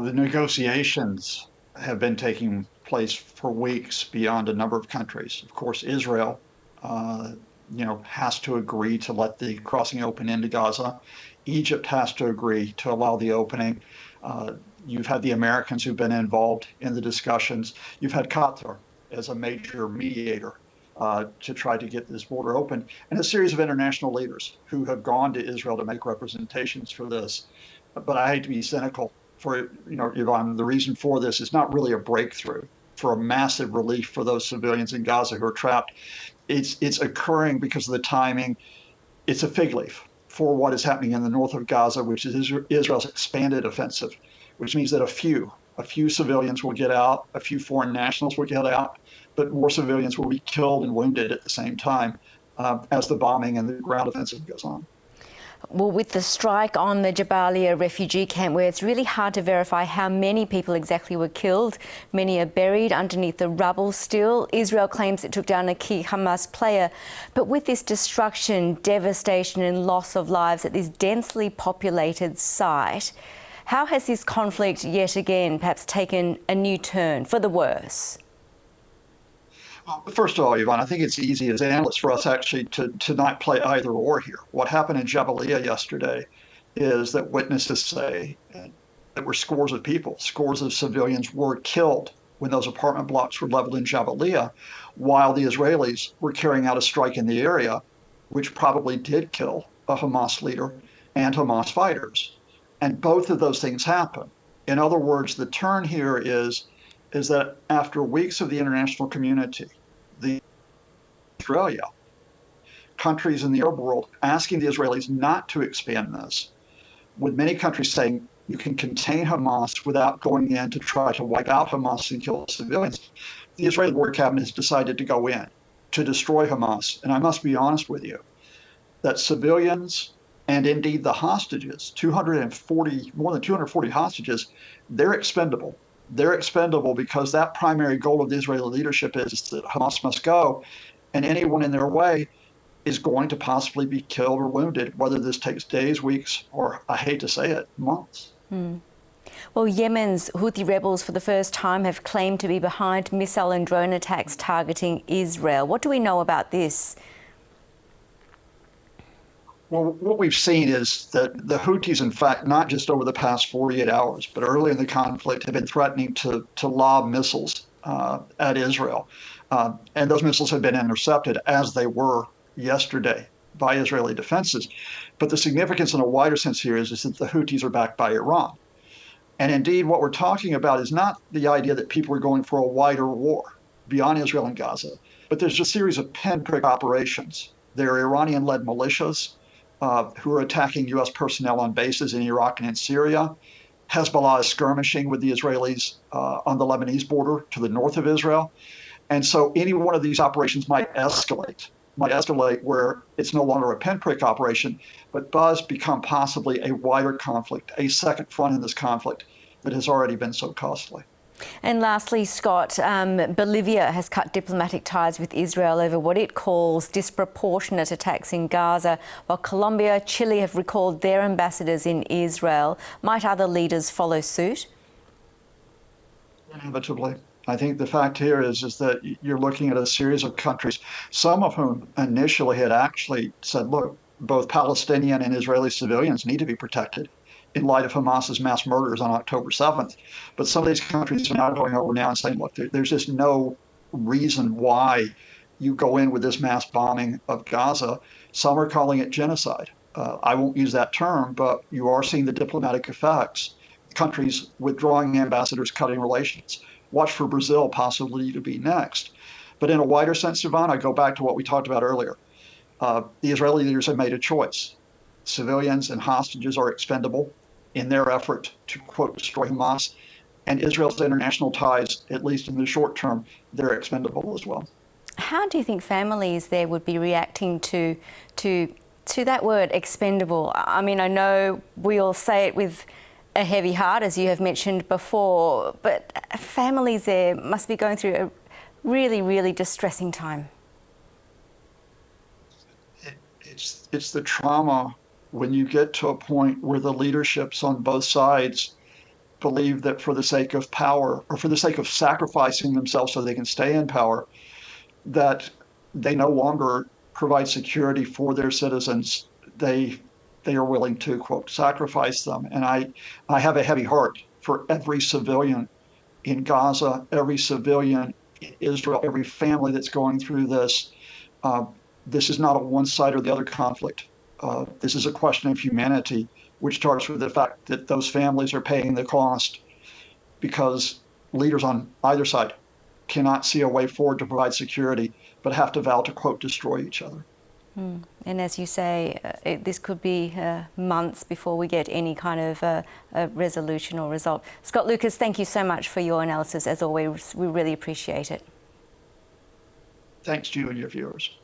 The negotiations have been taking place for weeks beyond a number of countries. Of course, Israel, uh, has to agree to let the crossing open into Gaza. Egypt has to agree to allow the opening. Uh, you've had the Americans who've been involved in the discussions. You've had Qatar as a major mediator to try to get this border open, and a series of international leaders who have gone to Israel to make representations for this. But I hate to be cynical for, Yvonne, the reason for this is not really a breakthrough for a massive relief for those civilians in Gaza who are trapped. It's occurring because of the timing. It's a fig leaf for what is happening in the north of Gaza, which is Israel's expanded offensive, which means that a few civilians will get out, a few foreign nationals will get out, but more civilians will be killed and wounded at the same time as the bombing and the ground offensive goes on. Well, with the strike on the Jabalia refugee camp, where it's really hard to verify how many people exactly were killed, many are buried underneath the rubble still. Israel claims it took down a key Hamas player. But with this destruction, devastation and loss of lives at this densely populated site, how has this conflict yet again perhaps taken a new turn for the worse? Well, first of all, Yvonne, I think it's easy as analysts for us actually to not play either or here. What happened in Jabalia yesterday is that witnesses say there were scores of people, scores of civilians were killed when those apartment blocks were leveled in Jabalia, while the Israelis were carrying out a strike in the area, which probably did kill a Hamas leader and Hamas fighters. And both of those things happen. In other words, the turn here is that after weeks of the international community, the Australia, countries in the Arab world asking the Israelis not to expand this, with many countries saying you can contain Hamas without going in to try to wipe out Hamas and kill civilians, the Israeli War Cabinet has decided to go in to destroy Hamas. And I must be honest with you, that civilians and indeed the hostages, more than 240 hostages, they're expendable. They're expendable because that primary goal of the Israeli leadership is that Hamas must go, and anyone in their way is going to possibly be killed or wounded, whether this takes days, weeks, or, I hate to say it, months. Well, Yemen's Houthi rebels for the first time have claimed to be behind missile and drone attacks targeting Israel. What do we know about this? Well, what we've seen is that the Houthis, in fact, not just over the past 48 hours, but early in the conflict, have been threatening to lob missiles at Israel. And those missiles have been intercepted, as they were yesterday, by Israeli defenses. But the significance in a wider sense here is that the Houthis are backed by Iran. And indeed, what we're talking about is not the idea that people are going for a wider war beyond Israel and Gaza, but there's a series of pinprick operations. There are Iranian-led militias who are attacking U.S. personnel on bases in Iraq and in Syria. Hezbollah is skirmishing with the Israelis on the Lebanese border to the north of Israel. And so any one of these operations might escalate where it's no longer a pinprick operation, but does become possibly a wider conflict, a second front in this conflict that has already been so costly. And lastly, Scott, Bolivia has cut diplomatic ties with Israel over what it calls disproportionate attacks in Gaza, while Colombia, Chile have recalled their ambassadors in Israel. Might other leaders follow suit? Inevitably. I think the fact here is that you're looking at a series of countries, some of whom initially had actually said, look, both Palestinian and Israeli civilians need to be protected in light of Hamas's mass murders on October 7th. But some of these countries are now going over now and saying, look, there's just no reason why you go in with this mass bombing of Gaza. Some are calling it genocide. I won't use that term, but you are seeing the diplomatic effects, countries withdrawing ambassadors, cutting relations. Watch for Brazil possibly to be next. But in a wider sense, Yvonne, I go back to what we talked about earlier. The Israeli leaders have made a choice. Civilians and hostages are expendable in their effort to, quote, destroy Hamas. And Israel's international ties, at least in the short term, they're expendable as well. How do you think families there would be reacting to that word, expendable? I mean, I know we all say it with a heavy heart, as you have mentioned before, but families there must be going through a really, really distressing time. It's the trauma when you get to a point where the leaderships on both sides believe that for the sake of power or for the sake of sacrificing themselves so they can stay in power, that they no longer provide security for their citizens. They are willing to, quote, sacrifice them. And I have a heavy heart for every civilian in Gaza, every civilian in Israel, every family that's going through this. This is not a one side or the other conflict. This is a question of humanity, which starts with the fact that those families are paying the cost because leaders on either side cannot see a way forward to provide security, but have to vow to, quote, destroy each other. And as you say, this could be months before we get any kind of a resolution or result. Scott Lucas, thank you so much for your analysis. As always, we really appreciate it. Thanks to you and your viewers.